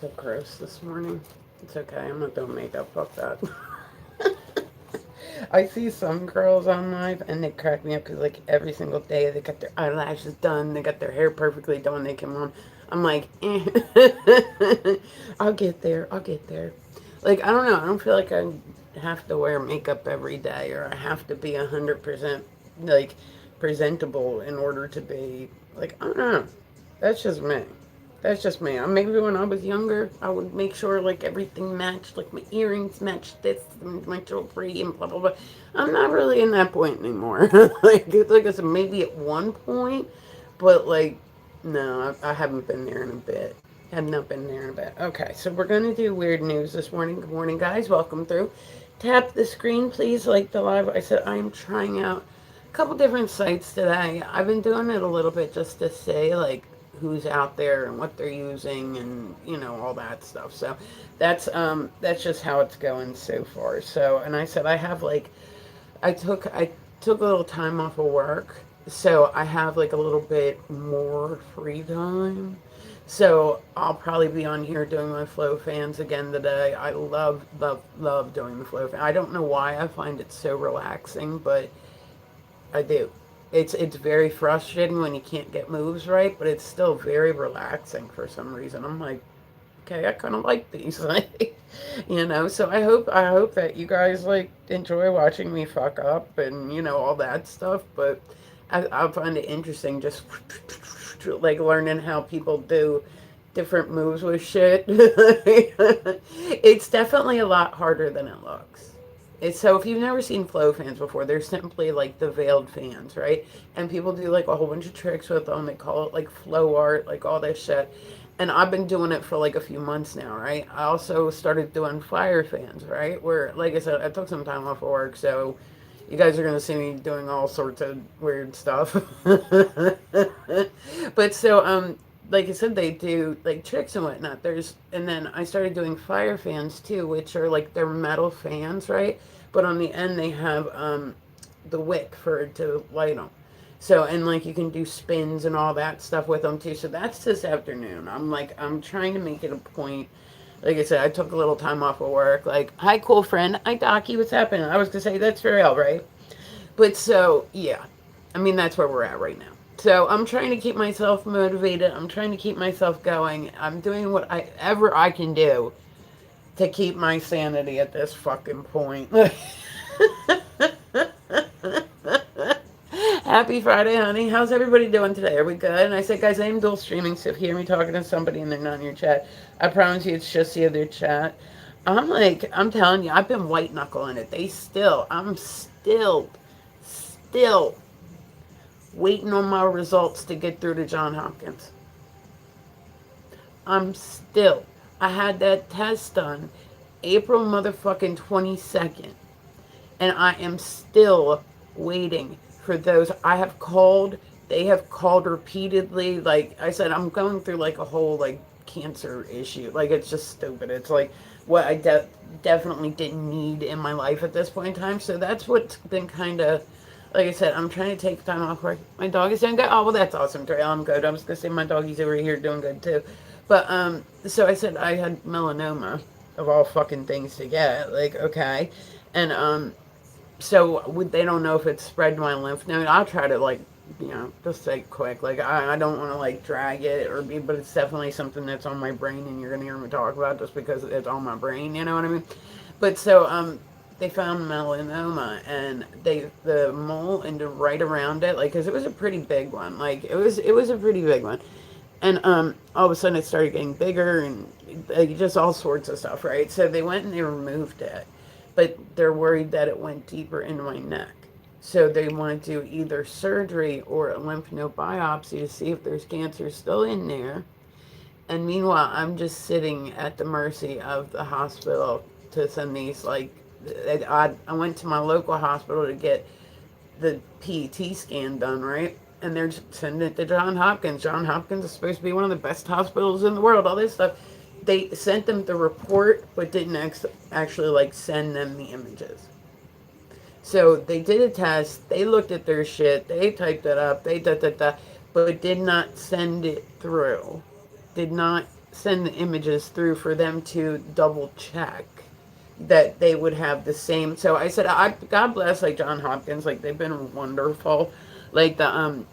look gross this morning. It's okay. I'm not doing makeup. Fuck that. I see some girls on live and they crack me up because like every single day they got their eyelashes done, they got their hair perfectly done when they come on. I'm like, I'll get there. I'll get there. Like I don't know. I don't feel like I have to wear makeup every day or I have to be 100% like presentable in order to be like I don't know. That's just me. That's just me. Maybe when I was younger, I would make sure like everything matched, like my earrings matched this, and my jewelry, and blah blah blah. I'm not really in that point anymore. Like I said, maybe at one point, but like, no, I haven't been there in a bit. Have not been there in a bit. Okay, so we're gonna do weird news this morning. Good morning, guys. Welcome through. Tap the screen, please. Like the live. I said I am trying out a couple different sites today. I've been doing it a little bit just to say like who's out there and what they're using and all that stuff. So that's just how it's going so far. So and I said I have like I took a little time off of work, so I have like a little bit more free time. So I'll probably be on here doing my flow fans again today. I love, love, love doing the flow fan. I don't know why I find it so relaxing, but I do. It's very frustrating when you can't get moves right, but it's still very relaxing for some reason. I'm like, okay, I kind of like these, So I hope that you guys like enjoy watching me fuck up and all that stuff. But I find it interesting just like learning how people do different moves with shit. It's definitely a lot harder than it looks. So if you've never seen flow fans before, they're simply like the veiled fans, right? And people do like a whole bunch of tricks with them. They call it like flow art, like all this shit. And I've been doing it for like a few months now, right? I also started doing fire fans, right? Where, like I said, I took some time off of work, so you guys are gonna see me doing all sorts of weird stuff. But so, like I said, they do like tricks and whatnot. And then I started doing fire fans too, which are like they're metal fans, right? But on the end they have the wick for to light them. So and like you can do spins and all that stuff with them too. So that's this afternoon. I'm trying to make it a point. Like I said, I took a little time off of work. Like, hi, cool friend. Hi, Docky. What's happening? I was gonna say that's for real, right? But so yeah, I mean that's where we're at right now. So I'm trying to keep myself motivated. I'm trying to keep myself going. I'm doing whatever I can do to keep my sanity at this fucking point. Happy Friday, honey. How's everybody doing today? Are we good? And I said, guys, I am dual streaming, so if you hear me talking to somebody and they're not in your chat, I promise you it's just the other chat. I'm telling you, I've been white knuckling it. I'm still waiting on my results to get through to John Hopkins. I had that test done April motherfucking 22nd, and I am still waiting for those. They have called repeatedly. Like I said, I'm going through like a whole like cancer issue. Like it's just stupid. It's like what I definitely didn't need in my life at this point in time. So that's what's been kind of, like I said, I'm trying to take time off work. My dog is doing good. Oh well, that's awesome, Trey. I'm good. I was gonna say my doggy's over here doing good too. But so I said I had melanoma of all fucking things to get. Like okay, and so they don't know if it's spread to my lymph node. I'll try to like, just say quick. Like I don't want to like drag it but it's definitely something that's on my brain, and you're gonna hear me talk about it just because it's on my brain. You know what I mean? But so they found melanoma, and the mole and right around it, like, cause it was a pretty big one. Like it was a pretty big one, and all of a sudden it started getting bigger and like just all sorts of stuff, right? So they went and they removed it, but they're worried that it went deeper into my neck. So they want to do either surgery or a lymph node biopsy to see if there's cancer still in there. And meanwhile, I'm just sitting at the mercy of the hospital to send these, like, I went to my local hospital to get the PET scan done, right? And they're sending it to John Hopkins. John Hopkins is supposed to be one of the best hospitals in the world, all this stuff. They sent them the report, but didn't actually, like, send them the images. So they did a test, they looked at their shit, they typed it up, they but did not send it through. Did not send the images through for them to double check that they would have the same. So I said, God bless like John Hopkins, like they've been wonderful. Like the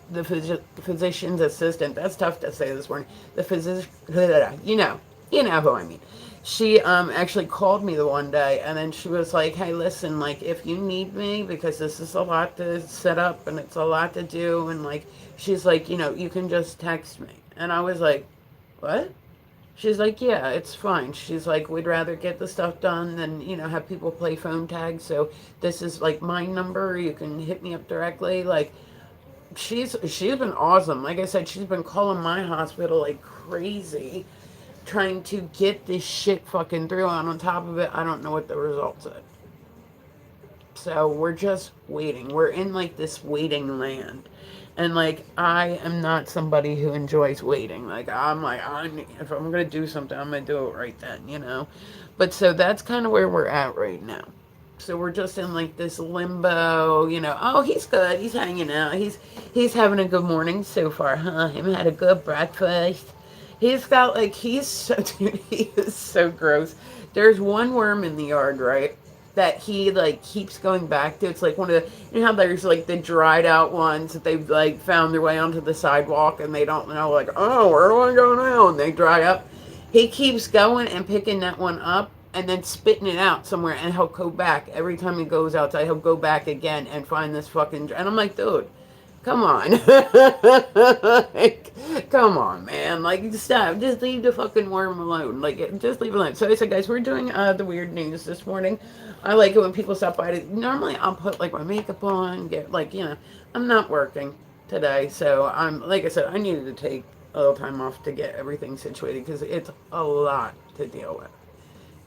physician's assistant. That's tough to say this morning. The physician, you know who I mean. She actually called me the one day, and then she was like, "Hey, listen, like if you need me, because this is a lot to set up and it's a lot to do, and like she's like, you can just text me." And I was like, "What?" She's like, yeah, it's fine. She's like, we'd rather get the stuff done than, have people play phone tag. So this is like my number. You can hit me up directly. Like, she's been awesome. Like I said, she's been calling my hospital like crazy, trying to get this shit fucking through. And on top of it, I don't know what the results are. So we're just waiting. We're in like this waiting land. And like I am not somebody who enjoys waiting. Like if I'm gonna do something, I'm gonna do it right then. But so that's kind of where we're at right now. So we're just in like this limbo. Oh, he's good. He's hanging out. He's having a good morning so far, huh? Him had a good breakfast. He's got like he's so dude, he is so gross. There's one worm in the yard, right? That he like keeps going back to. It's like one of the how there's like the dried out ones that they've like found their way onto the sidewalk and they don't know like, oh, where do I go now? And they dry up. He keeps going and picking that one up and then spitting it out somewhere, and he'll go back every time he goes outside. He'll go back again and find this fucking. And I'm like, dude, come on. Like, come on, man. Like, stop. Just leave the fucking worm alone. Like, just leave it alone. So I said, guys, we're doing the weird news this morning. I like it when people stop by. Normally, I'll put, like, my makeup on, get, like, I'm not working today. So, like I said, I needed to take a little time off to get everything situated because it's a lot to deal with.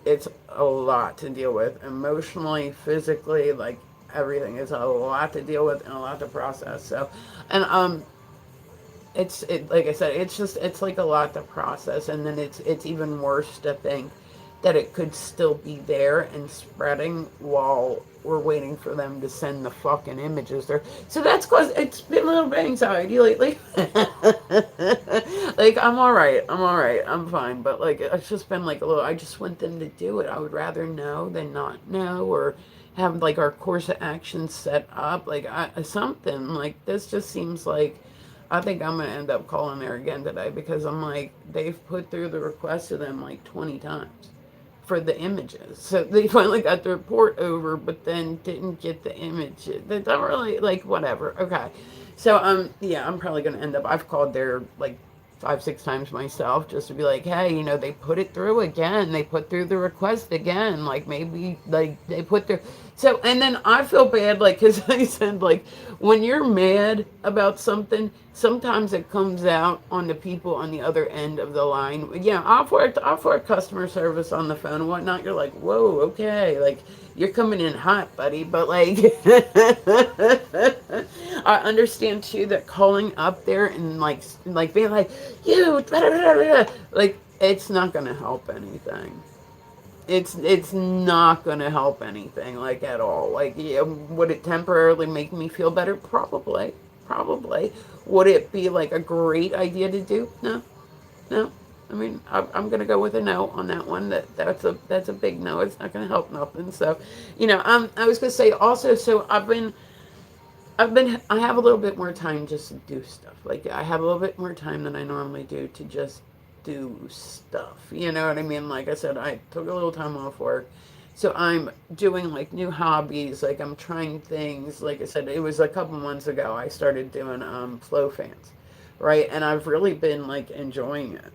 It's a lot to deal with emotionally, physically, like, everything is a lot to deal with and a lot to process. So, and like I said, it's like a lot to process, and then it's even worse to think that it could still be there and spreading while we're waiting for them to send the fucking images there. So that's cause it's been a little bit anxiety lately. Like I'm all right, I'm fine, but like it's just been like a little. I just want them to do it. I would rather know than not know, or have like our course of action set up, like something like this. Just seems like I think I'm gonna end up calling there again today because I'm like they've put through the request to them like 20 times for the images. So they finally got the report over, but then didn't get the image. They don't really like whatever. Okay. So yeah, I'm probably gonna end up I've called there like 5, 6 times myself just to be like, hey, they put it through again. They put through the request again. Like maybe like they put their so and then I feel bad like because I said like when you're mad about something, sometimes it comes out on the people on the other end of the line. Yeah, I'll customer service on the phone and whatnot. You're like, whoa, okay, like you're coming in hot, buddy. But like, I understand too that calling up there and like being like, you, like it's not gonna help anything. It's not gonna help anything like at all. Like, yeah, would it temporarily make me feel better? Probably, probably. Would it be like a great idea to do? No, no. I mean, I'm gonna go with a no on that one. That's a big no. It's not gonna help nothing. So, I was gonna say also. So I have a little bit more time just to do stuff. Like I have a little bit more time than I normally do to just do stuff. You know what I mean? Like I said, I took a little time off work. So I'm doing like new hobbies. Like I'm trying things. Like I said, it was a couple months ago I started doing flow fans, right? And I've really been like enjoying it.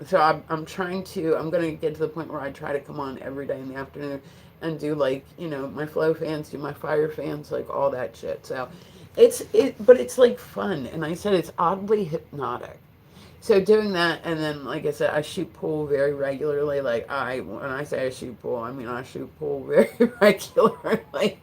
So I'm going to get to the point where I try to come on every day in the afternoon and do like, my flow fans, do my fire fans, like all that shit. So but it's like fun. And I said it's oddly hypnotic. So doing that, and then like I said, I shoot pool very regularly. Like when I say I shoot pool, I mean I shoot pool very regularly.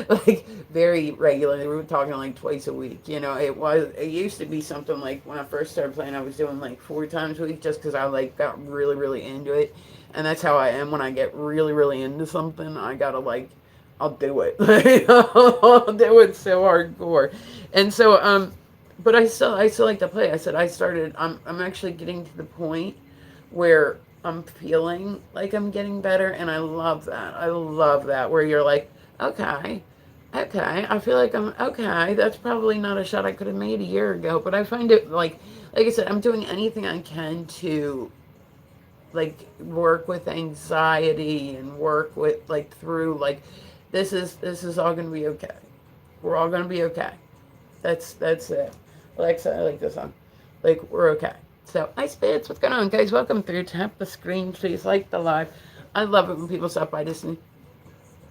Like very regularly. We were talking like twice a week. It used to be something like when I first started playing, I was doing like 4 times a week just because I like got really really into it, and that's how I am when I get really really into something. I gotta like I'll do it. I'll do it so hardcore, and so but I still like to play. I said I'm actually getting to the point where I'm feeling like I'm getting better, and I love that. I love that where you're like, okay, okay, I feel like I'm okay. That's probably not a shot I could have made a year ago, but I find it like I said, I'm doing anything I can to like work with anxiety and work with like through like this is all gonna be okay. We're all gonna be okay. That's it. Alexa, I like this song. Like we're okay. So Ice Bits, what's going on, guys? Welcome through. Tap the screen, please. Like the live. I love it when people stop by to see.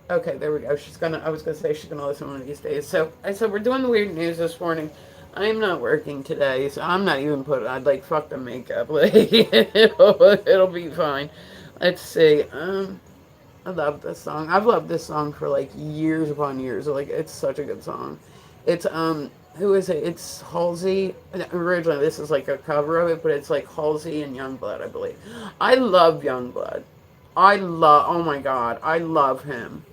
Okay, there we go. I was gonna say she's gonna listen one of these days. So I said we're doing the weird news this morning. I'm not working today, so I'm not even putting. I'd like fuck the makeup. Like it'll be fine. Let's see. I love this song. I've loved this song for like years upon years. Like it's such a good song. It's who is it? It's Halsey. Originally, this is like a cover of it, but it's like Halsey and Youngblood, I believe. I love Youngblood. Oh my god, I love him.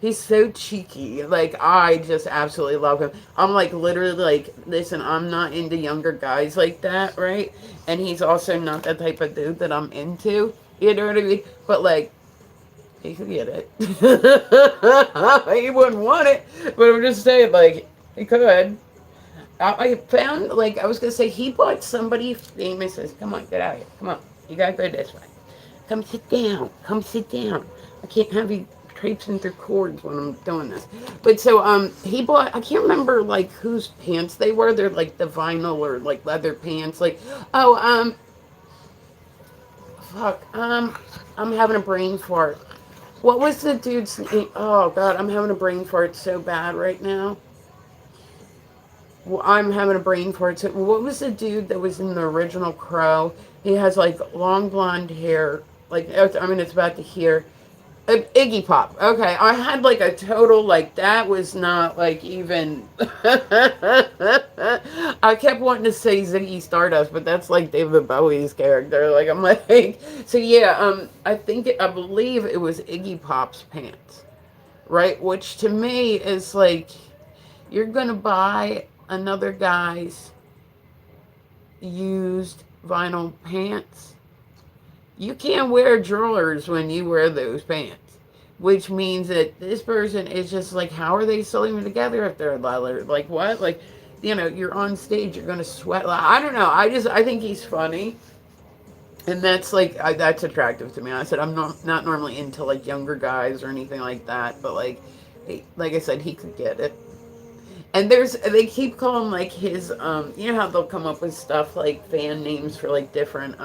He's so cheeky. Like, I just absolutely love him. I'm like, literally, like, listen, I'm not into younger guys like that, right? And he's also not that type of dude that I'm into. You know what I mean? But, like, he could get it. He wouldn't want it, but I'm just saying, like, he could. I found, like, I was going to say, he bought somebody famous. Come on, get out of here. Come on. You got to go this way. Come sit down. Come sit down. I can't have you traipsing through cords when I'm doing this. But so, he bought, I can't remember, like, whose pants they were. They're, like, the vinyl or, like, leather pants. Like, oh, fuck. I'm having a brain fart. What was the dude's name? Oh, God, I'm having a brain fart so bad right now. Well, I'm having a brain fart. So, what was the dude that was in the original Crow? He has, like, long blonde hair. Like, I mean, it's about to hear. Iggy Pop. Okay, I had like a total like that was not like even. I kept wanting to say Ziggy Stardust, but that's like David Bowie's character. Like I'm like, so yeah. I believe it was Iggy Pop's pants, right? Which to me is like, you're gonna buy another guy's used vinyl pants. You can't wear drawers when you wear those pants, which means that this person is just like, how are they sewing them together if they're leather? Like what? Like, you're on stage, you're gonna sweat. Like, I don't know. I think he's funny, and that's like that's attractive to me. I said I'm not normally into like younger guys or anything like that, but like I said, he could get it. And they keep calling like his you know how they'll come up with stuff like fan names for like different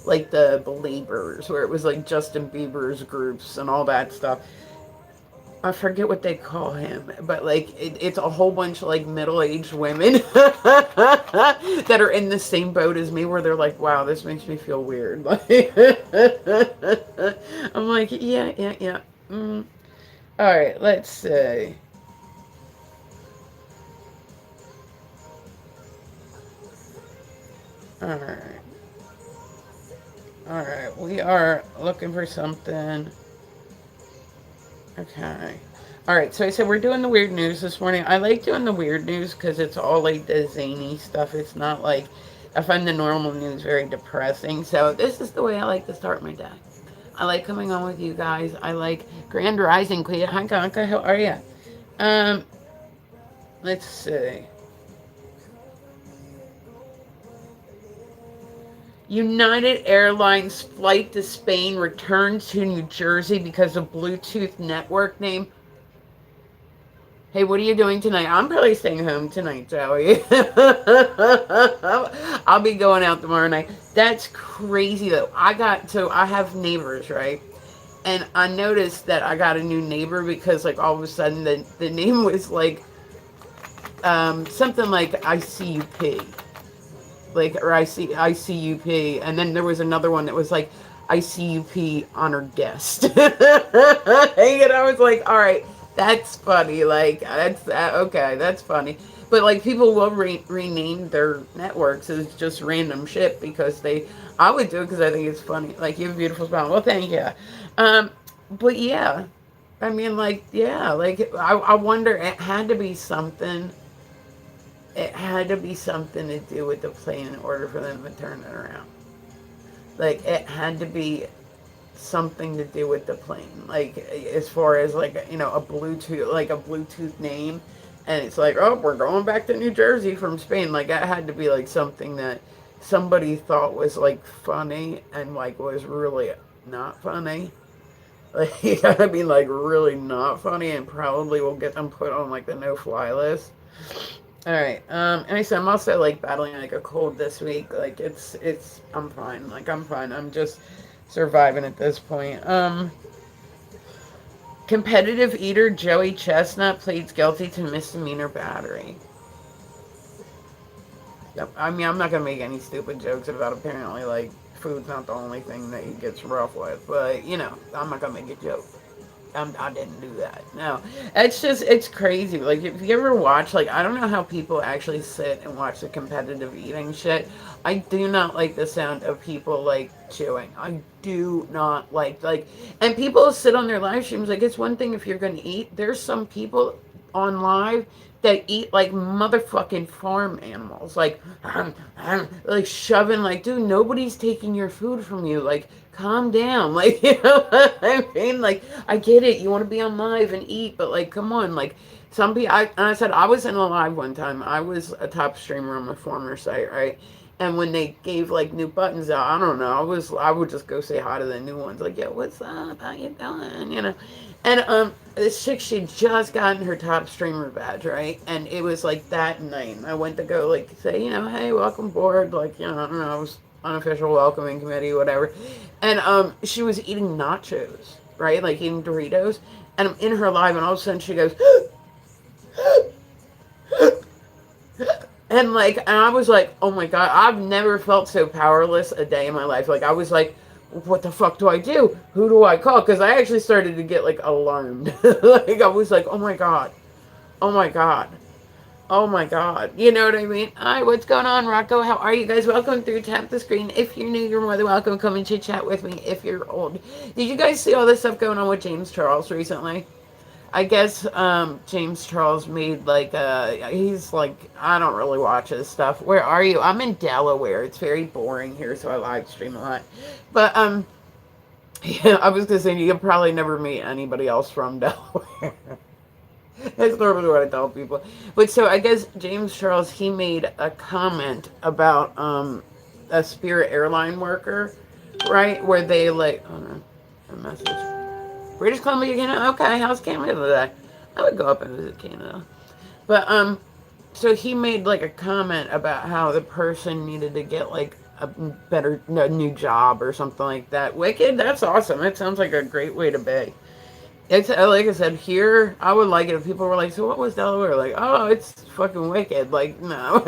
like the Beliebers, where it was like Justin Bieber's groups and all that stuff. I forget what they call him, but like it's a whole bunch of like middle-aged women that are in the same boat as me, where they're like, "Wow, this makes me feel weird." Like, I'm like, yeah, yeah, yeah. All right, let's see. All right. All right, we are looking for something. Okay. All right, so I said we're doing the weird news this morning. I like doing the weird news because it's all like the zany stuff. It's not like, I find the normal news very depressing. So this is the way I like to start my day. I like coming on with you guys. I like Grand Rising Queen. Hi, Gonka. How are you? Let's see. United Airlines flight to Spain returns to New Jersey because of Bluetooth network name. Hey, what are you doing tonight? I'm probably staying home tonight, Joey. I'll be going out tomorrow night. That's crazy, though. I have neighbors, right? And I noticed that I got a new neighbor because, like, all of a sudden the name was, like, something like ICUP. Like, or ICUP, and then there was another one that was like ICUP honored guest. And I was like, all right, that's funny. Like, that's okay, that's funny. But like, people will rename their networks as just random shit because I would do it because I think it's funny. Like, you have a beautiful smile. Well, thank you. But yeah, I mean, like, yeah, like I wonder. It had to be something. It had to be something to do with the plane in order for them to turn it around. Like it had to be something to do with the plane. Like as far as like a Bluetooth name, and it's like, oh, we're going back to New Jersey from Spain. Like that had to be like something that somebody thought was like funny and like was really not funny. Like you gotta be like really not funny and probably will get them put on like the no fly list. All right. And I said I'm also like battling like a cold this week. Like it's I'm fine. Like I'm fine. I'm just surviving at this point. Competitive eater Joey Chestnut pleads guilty to misdemeanor battery. Yep. I mean, I'm not gonna make any stupid jokes about apparently like food's not the only thing that he gets rough with, but I'm not gonna make a joke. I didn't do that. No, it's crazy. Like, if you ever watch, like, I don't know how people actually sit and watch the competitive eating shit. I do not like the sound of people, like, chewing. I do not and people sit on their live streams. Like, it's one thing if you're going to eat. There's some people on live that eat like motherfucking farm animals, like shoving, like, dude, nobody's taking your food from you. Like, calm down. Like, you know what I mean? Like, I get it. You want to be on live and eat, but like, come on. Like, some people, and I said, I was in a live one time. I was a top streamer on my former site, right? And when they gave like new buttons out, I don't know. I would just go say hi to the new ones, like, yo, what's up? How you doing? And this chick, she just gotten her top streamer badge, right? And it was like that night. And I went to go like say, hey, welcome aboard. Like, I don't know, I was unofficial welcoming committee, whatever. And she was eating nachos, right? Like eating Doritos. And I'm in her live, and all of a sudden she goes, and I was like, oh my God, I've never felt so powerless a day in my life. Like, I was like, what the fuck do I do? Who do I call? Because I actually started to get like alarmed. Like, I was like, oh my God, oh my God. Oh my God. You know what I mean? Hi, what's going on, Rocco? How are you guys? Welcome through. Tap the screen. If you're new, you're more than welcome. Come and chit chat with me if you're old. Did you guys see all this stuff going on with James Charles recently? I guess James Charles made like he's like, I don't really watch his stuff. Where are you? I'm in Delaware. It's very boring here, so I live stream a lot. But yeah, I was gonna say you can probably never meet anybody else from Delaware. That's normally what I tell people. But so I guess James Charles, he made a comment about a Spirit airline worker, right? Where they like, oh no, a message. British Columbia, Canada. Okay, how's Canada today? I would go up and visit Canada. But so he made like a comment about how the person needed to get like a new job or something like that. Wicked, that's awesome. It sounds like a great way to be. It's like I said here. I would like it if people were like, "So what was Delaware like?" Oh, it's fucking wicked. Like, no,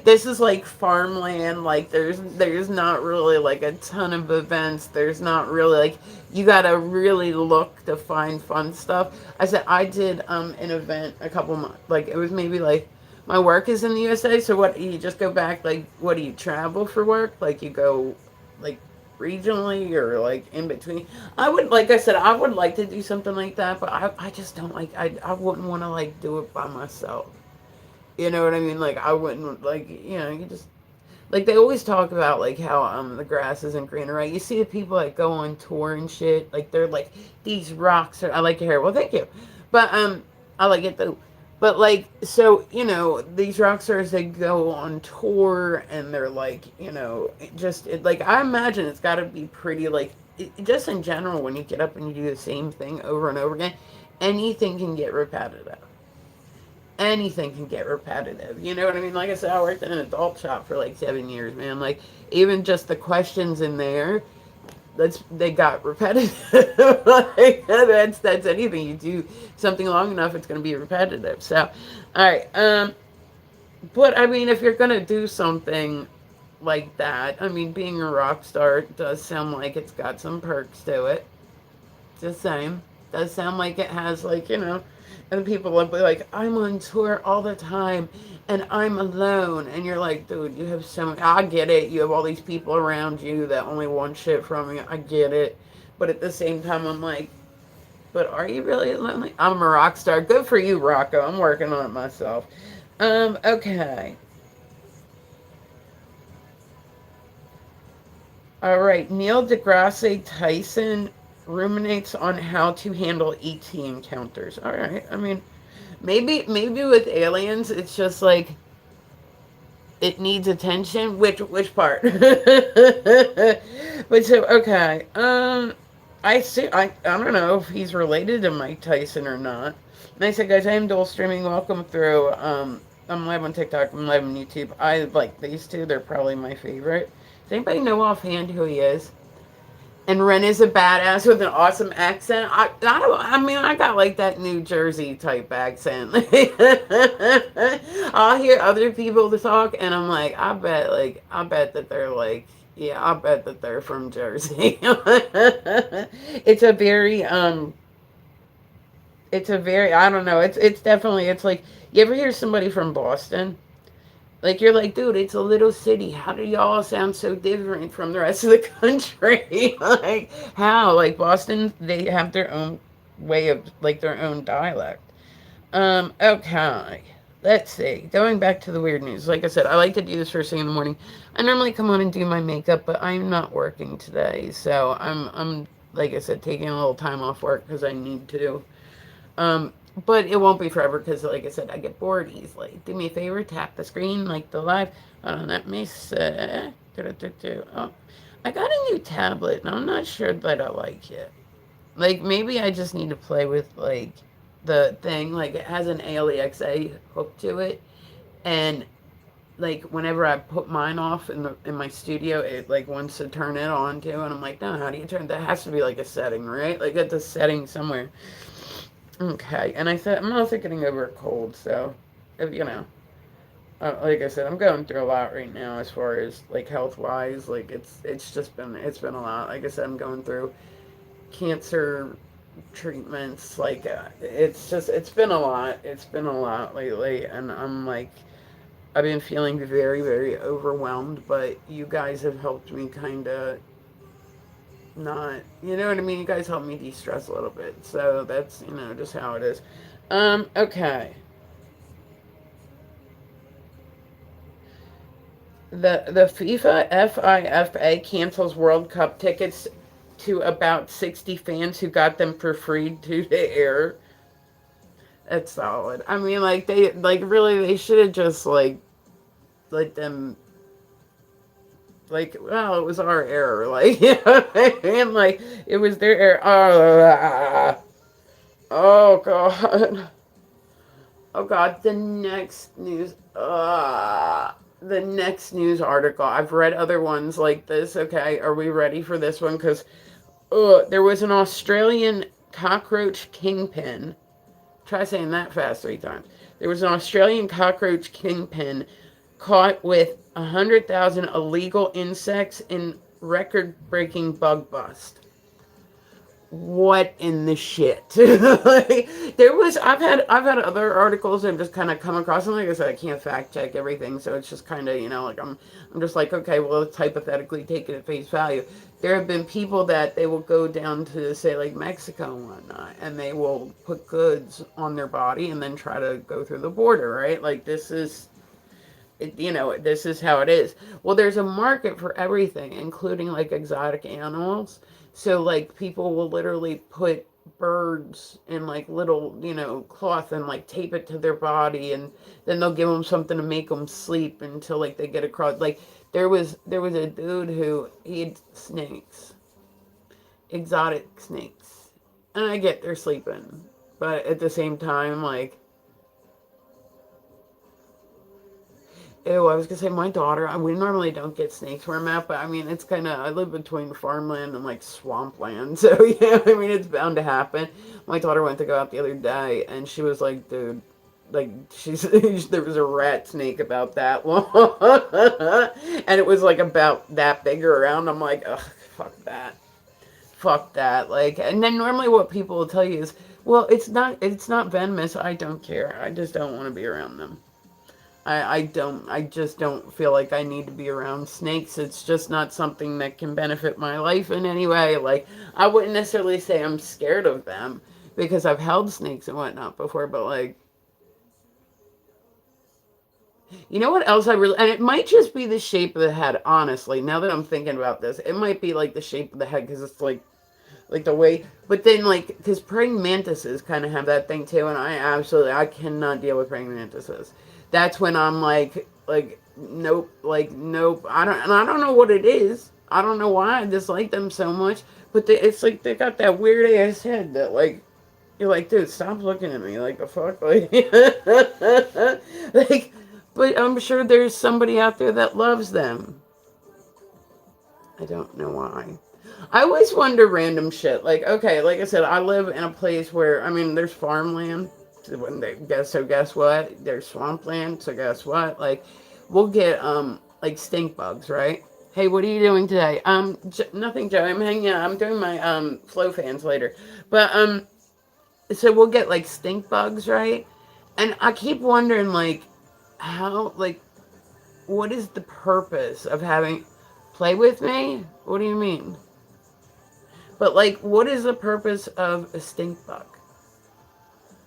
this is like farmland. Like, there's not really like a ton of events. There's not really like you gotta really look to find fun stuff. I said I did an event a couple months. Like, it was maybe like my work is in the USA. So what you just go back? Like, what do you travel for work? Like, you go like regionally or like in between. I would, like I said, I would like to do something like that, but I just don't like, I wouldn't want to like do it by myself. You know what I mean? Like, I wouldn't, like, you just, like, they always talk about like how the grass isn't greener, right? You see the people that go on tour and shit, like they're like, these rocks are, I like your hair. Well, thank you. But I like it though. But like, so, these rock stars, they go on tour and they're like, like, I imagine it's got to be pretty, like, just in general, when you get up and you do the same thing over and over again, anything can get repetitive. Anything can get repetitive. You know what I mean? Like I said, I worked in an adult shop for like 7 years, man. Like, even just the questions in there, they got repetitive. Like, that's anything. You do something long enough, it's going to be repetitive. So, all right. But I mean, if you're going to do something like that, I mean, being a rock star does sound like it's got some perks to it. Just saying. Does sound like it has, like, and people will be like, I'm on tour all the time and I'm alone. And you're like, dude, you have so many. I get it. You have all these people around you that only want shit from you. I get it. But at the same time, I'm like, but are you really lonely? I'm a rock star. Good for you, Rocco. I'm working on it myself. Okay. All right, Neil deGrasse Tyson ruminates on how to handle ET encounters. All right, I mean, maybe with aliens, it's just like it needs attention. Which part? But so okay, I see. I don't know if he's related to Mike Tyson or not. And I said, guys, I am dual streaming. Welcome through. I'm live on TikTok. I'm live on YouTube. I like these two. They're probably my favorite. Does anybody know offhand who he is? And Ren is a badass with an awesome accent. I mean, I got like that New Jersey type accent. I'll hear other people to talk, and I'm like, I bet that they're like, yeah, I bet that they're from Jersey. It's a very, I don't know, it's definitely, it's like, you ever hear somebody from Boston? Like you're like, dude, it's a little city. How do y'all sound so different from the rest of the country? Like how? Like Boston, they have their own way of like their own dialect. Okay. Let's see. Going back to the weird news. Like I said, I like to do this first thing in the morning. I normally come on and do my makeup, but I'm not working today. So I'm like I said, taking a little time off work because I need to. Um, but it won't be forever because, like I said, I get bored easily. Do me a favor, tap the screen like the live. Let me say. Oh, I got a new tablet, and I'm not sure that I like it. Like, maybe I just need to play with, like, the thing. Like, it has an ALEXA hook to it, and like whenever I put mine off in my studio, it like wants to turn it on too, and I'm like, no, how do you turn that? Has to be like a setting, right? Like at the setting somewhere. Okay, and I said I'm also getting over a cold, so if, you know, like I said, I'm going through a lot right now as far as like health wise. Like it's been a lot. Like I said, I'm going through cancer treatments. Like it's been a lot. It's been a lot lately, and I'm like I've been feeling very very overwhelmed. But you guys have helped me kind of not, you know what I mean? You guys help me de-stress a little bit. So that's, just how it is. Okay. The FIFA cancels World Cup tickets to about 60 fans who got them for free due to error. That's solid. I mean, like they like really they should have just like let them like, well, it was our error. Like, you know what I mean? Like, it was their error. Oh, God. Oh, God. The next news article. I've read other ones like this. Okay. Are we ready for this one? Because there was an Australian cockroach kingpin. Try saying that fast 3 times. There was an Australian cockroach kingpin caught with 100,000 illegal insects in record-breaking bug bust. What in the shit? Like, I've had other articles and just kind of come across, and like I said, I can't fact check everything, so it's just kind of, like I'm just like, okay, well, let's hypothetically take it at face value. There have been people that they will go down to, say, like Mexico and whatnot, and they will put goods on their body and then try to go through the border, right? Like this is how it is. Well, there's a market for everything, including like exotic animals. So like people will literally put birds in like little, cloth and like tape it to their body, and then they'll give them something to make them sleep until like they get across. Like there was a dude who he had snakes, exotic snakes, and I get they're sleeping, but at the same time, like, ew, I was gonna say my daughter. We normally don't get snakes where I'm at, but I mean it's kind of. I live between farmland and like swampland, so yeah. I mean it's bound to happen. My daughter went to go out the other day, and she was like, "Dude, like she's there was a rat snake about that long, and it was like about that big around." I'm like, ugh, fuck that. Like, and then normally what people will tell you is, well, it's not venomous. I don't care. I just don't want to be around them. I just don't feel like I need to be around snakes. It's just not something that can benefit my life in any way. Like, I wouldn't necessarily say I'm scared of them because I've held snakes and whatnot before, but like, You know what else I really, and it might just be the shape of the head, honestly. Now that I'm thinking about this, it might be like the shape of the head because it's like the way, but then like, because praying mantises kind of have that thing too, and I cannot deal with praying mantises. That's when I'm nope. And I don't know what it is. I don't know why I dislike them so much, but it's like they got that weird ass head that like, you're like, dude, stop looking at me. Like, the fuck? Like, like, but I'm sure there's somebody out there that loves them. I don't know why. I always wonder random shit. Like, okay, like I said, I live in a place where, I mean, there's farmland. So guess what? There's swampland. So guess what? Like, we'll get, like stink bugs, right? Hey, what are you doing today? Nothing, Joe. I'm hanging out. I'm doing my, flow fans later. But, so we'll get like stink bugs, right? And I keep wondering, like, how, like, what is the purpose of having play with me? What do you mean? But like, what is the purpose of a stink bug?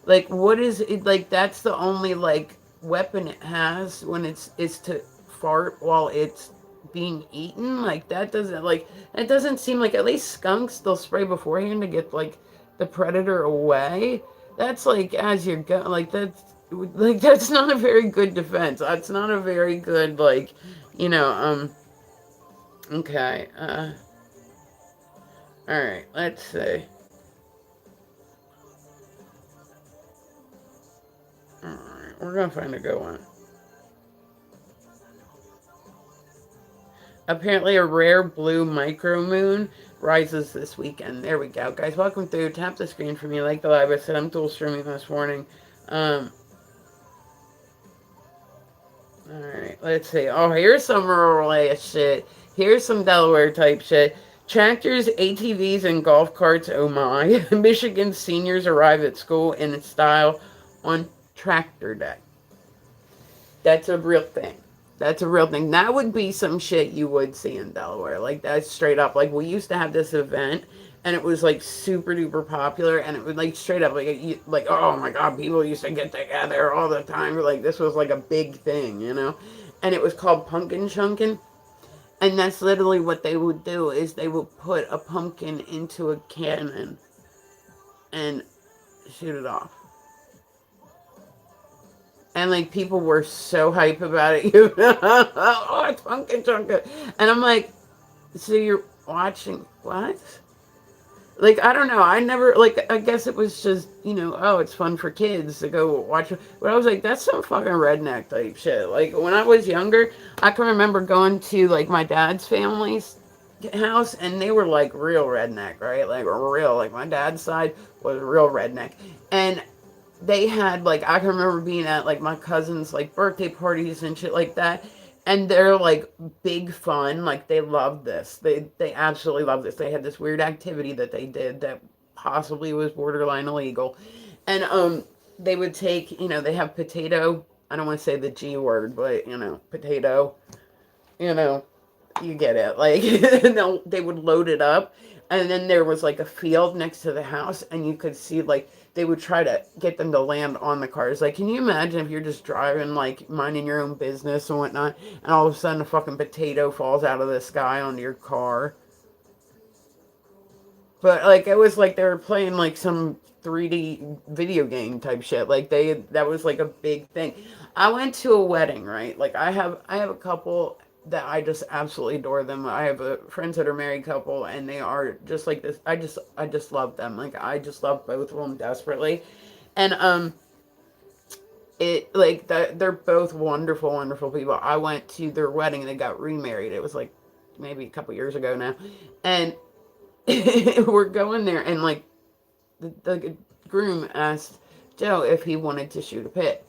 Like, what is it? Like, that's the only like weapon it has when it's to fart while it's being eaten. Like, that doesn't seem like, at least skunks they'll spray beforehand to get like the predator away. That's like as you're going, that's not a very good defense. That's not a very good like, you know. Okay. All right. Let's see. All right. We're gonna find a good one. Apparently, a rare blue micromoon rises this weekend. There we go, guys. Welcome through. Tap the screen for me. Like the live. I said I'm dual streaming this morning. Um. All right. Let's see. Oh, here's some rural ass shit. Here's some Delaware type shit. Tractors, ATVs, and golf carts. Oh my! Michigan seniors arrive at school in style on tractor day. That's a real thing. That's a real thing. That would be some shit you would see in Delaware. Like, that's straight up. Like, we used to have this event, and it was like super duper popular, and it would like straight up like oh my god, people used to get together all the time. Like, this was like a big thing, you know. And it was called pumpkin chunkin', and that's literally what they would do is they would put a pumpkin into a cannon and shoot it off. And like people were so hype about it. Oh, it's pumpkin chunkin'. And I'm like, so you're watching what? Like, I don't know. I never, like, I guess it was just, oh, it's fun for kids to go watch. But I was like, that's some fucking redneck type shit. Like, when I was younger, I can remember going to, like, my dad's family's house, and they were, like, real redneck, right? Like, real. Like, my dad's side was real redneck. And they had, like, I can remember being at, like, my cousin's, like, birthday parties and shit like that. And they're like big fun. Like, they love this. They absolutely love this. They had this weird activity that they did that possibly was borderline illegal. And they would take, they have potato. I don't want to say the G word, but potato. You know, you get it. Like, they would load it up, and then there was like a field next to the house, and you could see like they would try to get them to land on the cars. Like, can you imagine if you're just driving, like, minding your own business and whatnot, and all of a sudden a fucking potato falls out of the sky onto your car? But, like, it was like they were playing, like, some 3D video game type shit. Like, that was, like, a big thing. I went to a wedding, right? Like, I have a couple that I just absolutely adore them. I have friends that are married couple, and they are just like this. I just love them. Like, I just love both of them desperately. And, it, like, they're both wonderful, wonderful people. I went to their wedding, they got remarried. It was, like, maybe a couple years ago now. And we're going there, and like the groom asked Joe if he wanted to shoot a pig,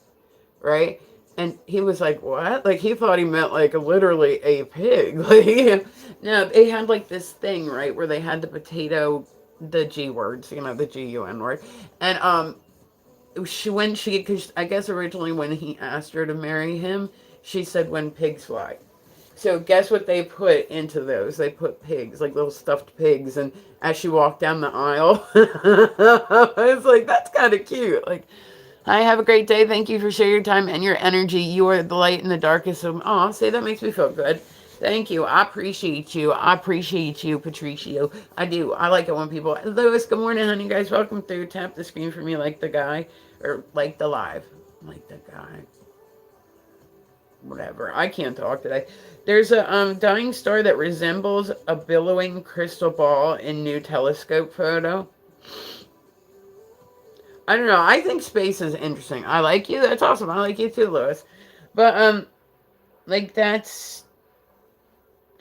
right? And he was like, "What?" Like, he thought he meant like literally a pig. Like, no, they had like this thing, right, where they had the potato, the G words, the GUN word, and because I guess originally when he asked her to marry him, she said when pigs fly. So guess what they put into those? They put pigs, like little stuffed pigs, and as she walked down the aisle, I was like, that's kind of cute. Like, Hi, have a great day. Thank you for sharing your time and your energy. You are the light in the darkest. So, oh, say that makes me feel good. Thank you. I appreciate you. I appreciate you, Patricio. I do. I like it when people. Lewis, good morning, honey. Guys, welcome through. Tap the screen for me, like the guy, or like the live, like the guy. Whatever. I can't talk today. There's a dying star that resembles a billowing crystal ball in new telescope photo. I don't know. I think space is interesting. I like you. That's awesome. I like you too, Lewis. But like that's.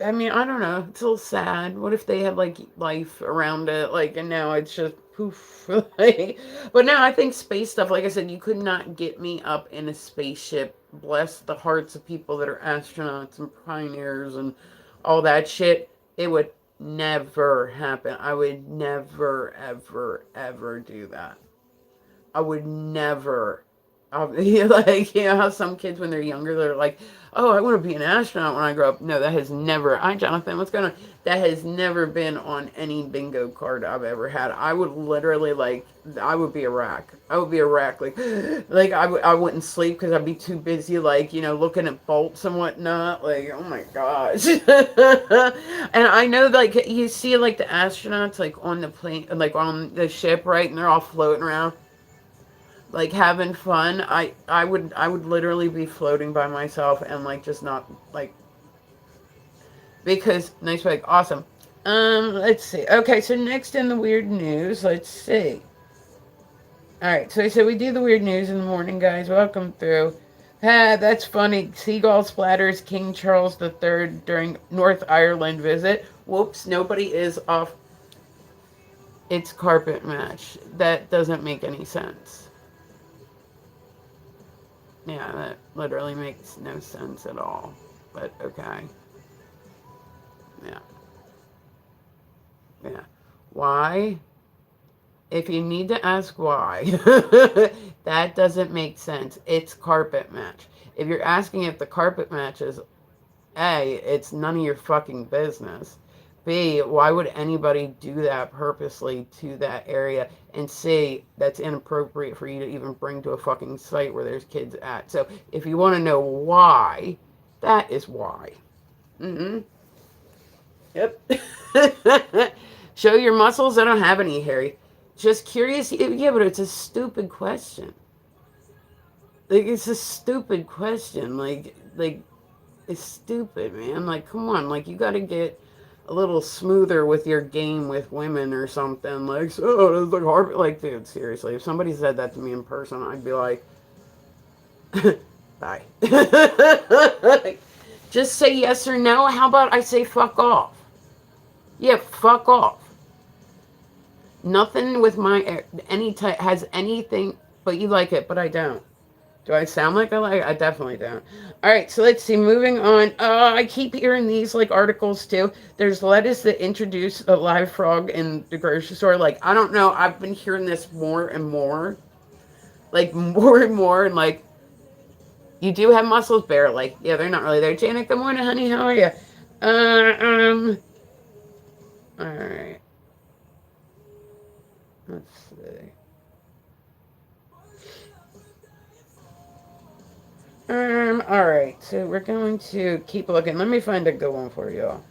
I mean, I don't know. It's a little sad. What if they had like life around it, like, and now it's just poof. Like, but now I think space stuff. Like I said, you could not get me up in a spaceship. Bless the hearts of people that are astronauts and pioneers and all that shit. It would never happen. I would never, ever, ever do that. I would never. Like, you know how some kids when they're younger they're like, "Oh, I want to be an astronaut when I grow up." No, that has never. Hi, Jonathan. What's going on? That has never been on any bingo card I've ever had. I would literally like. I would be a wreck. I would be a wreck. Like I wouldn't sleep because I'd be too busy, like, looking at bolts and whatnot. Like, oh my gosh. And I know, like, you see, like the astronauts, like on the plane, like on the ship, right, and they're all floating around like having fun. I would literally be floating by myself and like just not like because nice bag, awesome. Let's see. Okay, so next in the weird news, let's see. All right, so I said we do the weird news in the morning, guys. Welcome through. Ah, that's funny. Seagull splatters King Charles III during North Ireland visit. Whoops, nobody is off its carpet match. That doesn't make any sense. Yeah, that literally makes no sense at all. But okay. Yeah. Yeah. Why? If you need to ask why, that doesn't make sense. It's carpet match. If you're asking if the carpet matches, A, it's none of your fucking business. B, why would anybody do that purposely to that area? And C, that's inappropriate for you to even bring to a fucking site where there's kids at. So if you want to know why, that is why. Mm-hmm. Yep. Show your muscles? I don't have any, Harry. Just curious. Yeah, but it's a stupid question. Like, it's a stupid question. Like, it's stupid, man. Like, come on. Like, you got to get a little smoother with your game with women or something. Like, so it's like hard. Like, dude, seriously, if somebody said that to me in person, I'd be like, bye. Like, just say yes or no. How about I say fuck off? Yeah, fuck off. Nothing with my any type has anything, but you like it, but I don't. Do I sound like I like it? I definitely don't. All right, so let's see. Moving on. I keep hearing these like articles too. There's lettuce that introduced a live frog in the grocery store. Like, I don't know. I've been hearing this more and more. Like, more and more. And like, you do have muscles, barely. Yeah, they're not really there. Janet, good morning, honey. How are you? All right. Let's see. All right. So we're going to keep looking. Let me find a good one for you.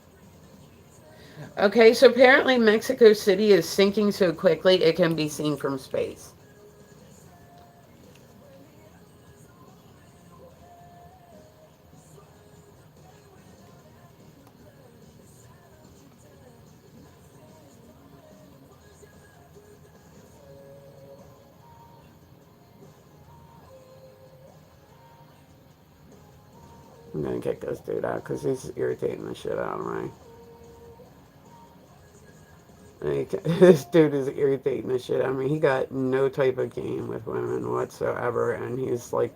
Okay, so apparently Mexico City is sinking so quickly it can be seen from space. I'm gonna kick this dude out because he's irritating the shit out of me. This dude is irritating the shit out of me. He got no type of game with women whatsoever, and he's like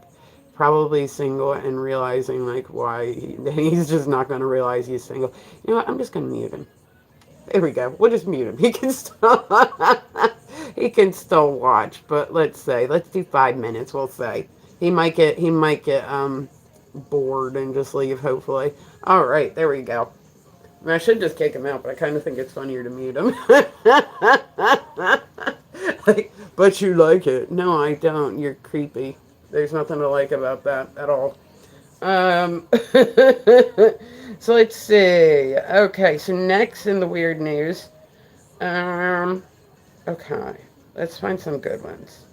probably single and realizing like why he's just not gonna realize he's single. You know what? I'm just gonna mute him. There we go. We'll just mute him. He can still he can still watch, but let's do 5 minutes. We'll say he might get bored and just leave. Hopefully. All right, there we go. I mean, I should just kick him out, but I kind of think it's funnier to mute him. like, But you like it. No, I don't. You're creepy. There's nothing to like about that at all. Um, so let's see. Okay, so next in the weird news. Um, okay, let's find some good ones.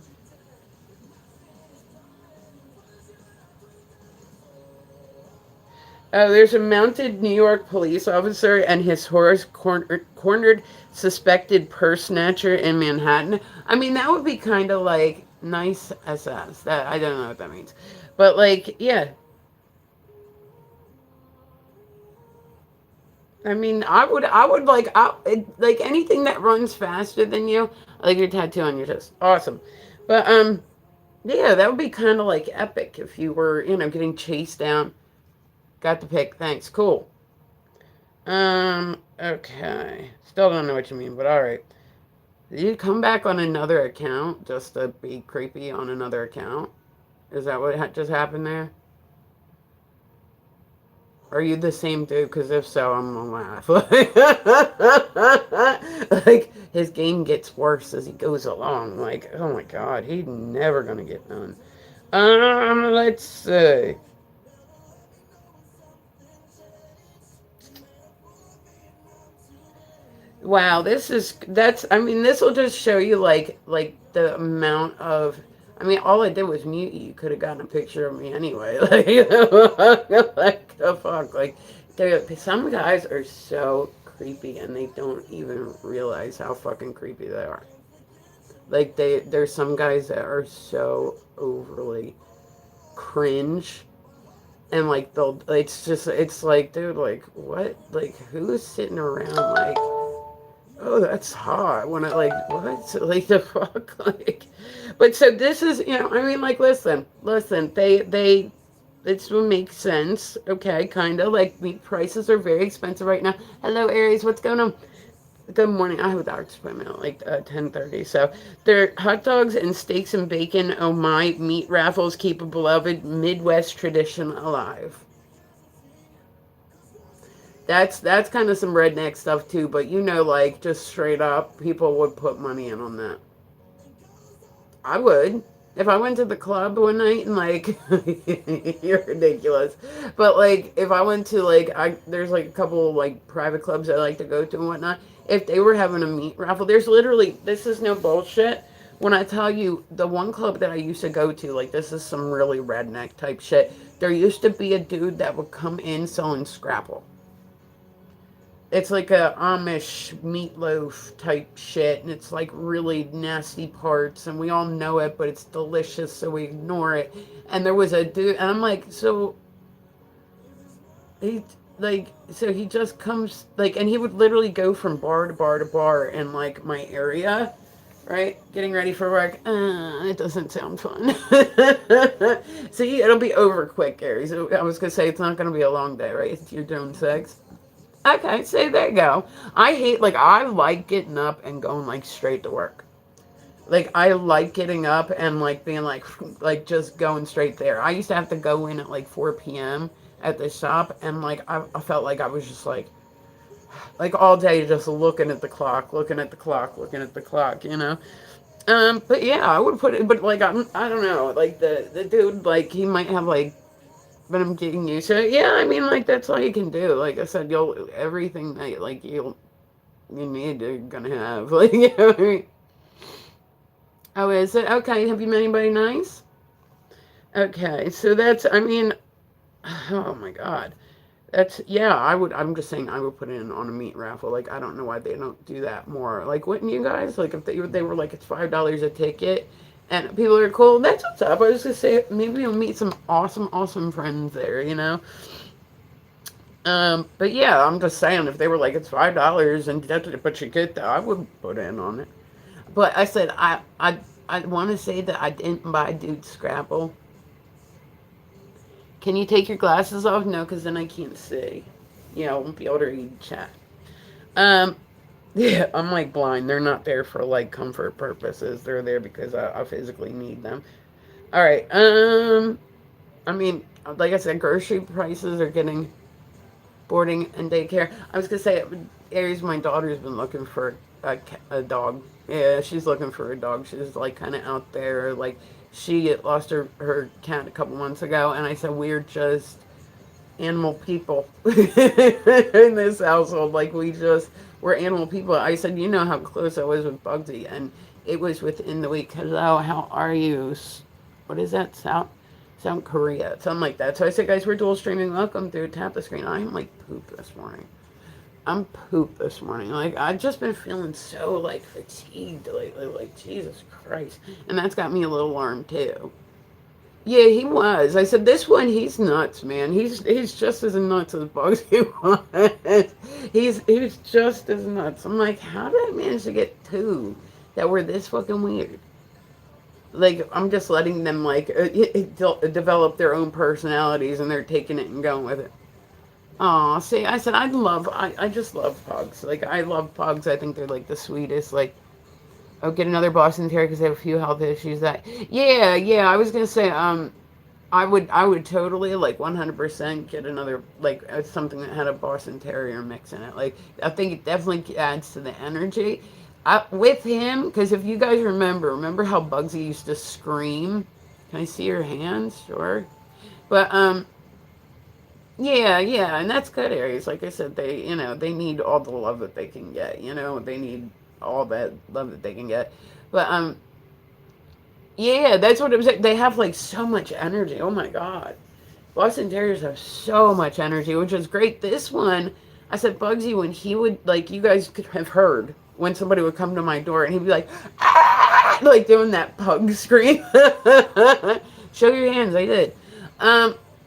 There's a mounted New York police officer and his horse cornered suspected purse snatcher in Manhattan. I mean, that would be kind of like nice SS. That I don't know what that means, but like, yeah. I mean, I would like, like anything that runs faster than you, like your tattoo on your chest. Awesome, but yeah, that would be kind of like epic if you were, getting chased down. Got the pick. Thanks. Cool. Okay. Still don't know what you mean, but all right. Did you come back on another account just to be creepy on another account? Is that what just happened there? Are you the same dude? Because if so, I'm gonna laugh. Like his game gets worse as he goes along. Like, oh my god, he's never gonna get done. Let's see. Wow, I mean this will just show you like the amount of I mean all I did was mute you. You could have gotten a picture of me anyway. Like the fuck? Like some guys are so creepy and they don't even realize how fucking creepy they are. Like there's some guys that are so overly cringe and like they'll it's like dude like what like who's sitting around like oh, that's hot. When I like what? Like the fuck? Like, but so this is I mean like listen. They this will make sense. Okay, kind of like meat prices are very expensive right now. Hello Aries, what's going on? Good morning. I have a doctor's appointment at like 10:30. So they're hot dogs and steaks and bacon. Oh my, meat raffles keep a beloved Midwest tradition alive. That's kind of some redneck stuff too, but like just straight up, people would put money in on that. I would. If I went to the club one night and like you're ridiculous. But like if I went to like there's like a couple like private clubs I like to go to and whatnot. If they were having a meat raffle, there's literally this is no bullshit. When I tell you the one club that I used to go to, like this is some really redneck type shit. There used to be a dude that would come in selling Scrapple. It's like a Amish meatloaf type shit, and it's like really nasty parts, and we all know it, but it's delicious, so we ignore it. And there was a dude, and I'm like, so he so he just comes like, and he would literally go from bar to bar to bar in like my area, right? Getting ready for work. It doesn't sound fun. See, it'll be over quick, Gary. So I was gonna say it's not gonna be a long day, right? If you're doing sex. Okay, so there you go. I like getting up and going like straight to work. Like I like getting up and like being like just going straight there. I used to have to go in at like 4 p.m. at the shop and like I felt like I was just like all day just looking at the clock, looking at the clock, looking at the clock. But yeah, I would put it but like I don't know, like the dude like he might have like but I'm getting used to it. Yeah, I mean, like that's all you can do. Like I said, you'll everything that like you need, you're gonna have. Like, what I mean? Oh, is it okay? Have you met anybody nice? Okay, so that's. I mean, oh my god, that's yeah. I would. I'm just saying, I would put it in on a meat raffle. Like I don't know why they don't do that more. Like, wouldn't you guys? Like if they were like it's $5 a ticket and people are cool. That's what's up. I was gonna say maybe you'll meet some awesome friends there. But yeah, I'm just saying if they were like it's $5 and that's but you get that, I would put in on it. But I said I want to say that I didn't buy Dude Scrapple. Can you take your glasses off? No, because then I can't see. Yeah, I won't be able to read chat. Um, yeah, I'm like blind. They're not there for like comfort purposes. They're there because I physically need them. All right. I mean, like I said, grocery prices are getting boarding and daycare. I was gonna say, Aries, my daughter's been looking for a dog. Yeah, she's looking for a dog. She's like kind of out there. Like she lost her cat a couple months ago, and I said we're just animal people in this household. Like we're animal people. I said, you know how close I was with Bugsy, and it was within the week. Hello, how are you? What is that? South Korea, something like that. So I said, guys, we're dual streaming. Welcome to Tap the Screen. I'm like poop this morning. I'm poop this morning. Like I've just been feeling so like fatigued lately. Like Jesus Christ, and that's got me a little alarmed too. Yeah, he was. I said this one, he's nuts, man. He's just as nuts as Bugsy was. He's just as nuts. I'm like, how did I manage to get two that were this fucking weird? Like I'm just letting them like develop their own personalities, and they're taking it and going with it. Oh, see, I said I just love pugs. Like I love pugs. I think they're like the sweetest. Like I'll get another Boston Terrier because they have a few health issues. That yeah. I was gonna say I would totally like 100% get another like something that had a Boston Terrier mix in it. Like I think it definitely adds to the energy. With him, because if you guys remember how Bugsy used to scream. Can I see your hands? Sure. But yeah, and that's good areas. Like I said, they need all the love that they can get. They need all that love that they can get. But yeah, that's what it was. They have like so much energy. Oh my god, Boston Terriers have so much energy, which is great. This one, I said Bugsy when he would like you guys could have heard when somebody would come to my door and he'd be like, ah! Like doing that pug scream. Show your hands. I did.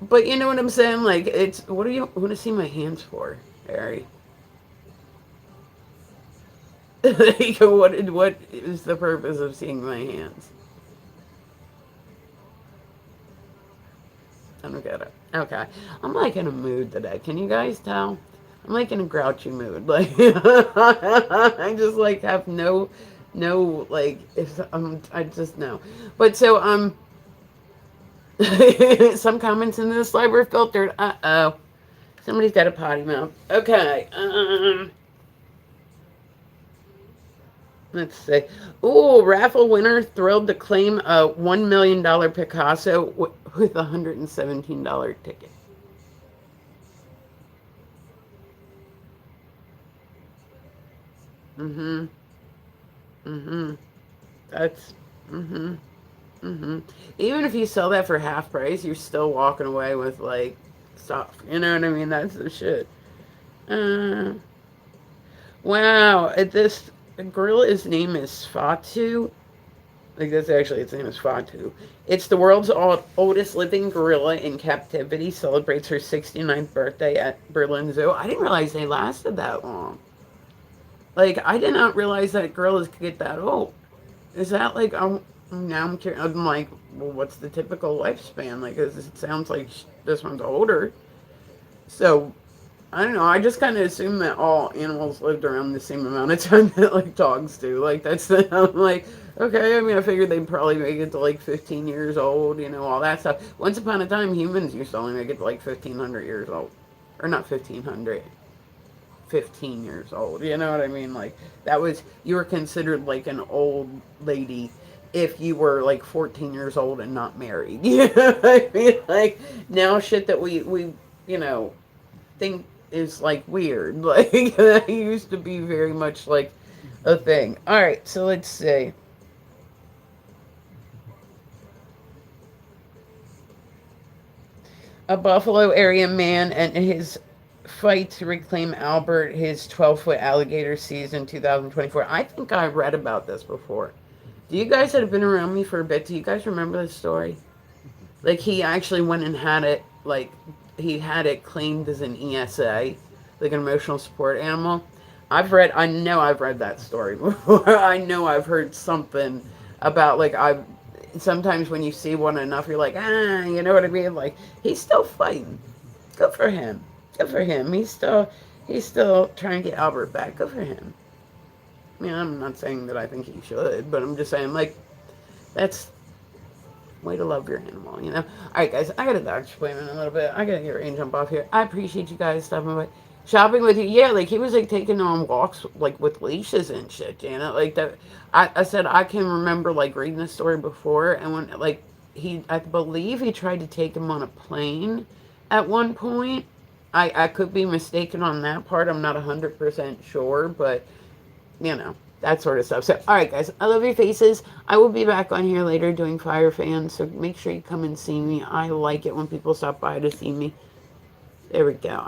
But you know what I'm saying? Like it's what do you want to see my hands for, Harry? Like, what is the purpose of seeing my hands? I don't get it. Okay. I'm like in a mood today. Can you guys tell? I'm like in a grouchy mood. Like I just like have no like if I just know. But so some comments in this live were filtered. Uh-oh. Somebody's got a potty mouth. Okay. Let's see. Ooh, raffle winner thrilled to claim a $1 million Picasso with a $117 ticket. Mm-hmm. Mm-hmm. That's mm-hmm. Mm-hmm. Even if you sell that for half price, you're still walking away with like stuff. You know what I mean? That's the shit. Uh, wow. This gorilla's name is Fatu. Like that's actually its name is Fatu. It's the world's oldest living gorilla in captivity. Celebrates her 69th birthday at Berlin Zoo. I didn't realize they lasted that long. Like I did not realize that gorillas could get that old. Is that like now I'm curious. I'm like, well, what's the typical lifespan? Like, 'cause it sounds like this one's older. So I don't know. I just kind of assume that all animals lived around the same amount of time that like dogs do. Like that's the I'm like okay. I mean, I figured they'd probably make it to like 15 years old. All that stuff. Once upon a time, humans used to only make it to like 1,500 years old, or not 1,500. 15 years old. You know what I mean? Like that was you were considered like an old lady if you were like 14 years old and not married. You know what I mean? Like now shit that we you know think is like weird. Like that used to be very much like a thing. All right, so let's see. A Buffalo area man and his fight to reclaim Albert, his 12-foot alligator seized in 2024. I think I read about this before. Do you guys that have been around me for a bit, do you guys remember this story? Like he actually went and had it, like he had it claimed as an ESA, like an emotional support animal. I know I've read that story before. I know I've heard something about like sometimes when you see one enough, you're like, you know what I mean? Like he's still fighting. Good for him. Good for him. He's still trying to get Albert back. Good for him. I mean, I'm not saying that I think he should, but I'm just saying like that's way to love your animal. All right, guys, I got a doctor's appointment in a little bit. I gotta get ready and jump off here. I appreciate you guys stopping by. Shopping with you, yeah, like he was like taking on walks like with leashes and shit, Janet. Like that, I said I can remember like reading the story before, and when like I believe he tried to take him on a plane at one point. I could be mistaken on that part. I'm not 100% sure, but that sort of stuff. So, all right, guys, I love your faces. I will be back on here later doing Fire Fans, so make sure you come and see me. I like it when people stop by to see me. There we go.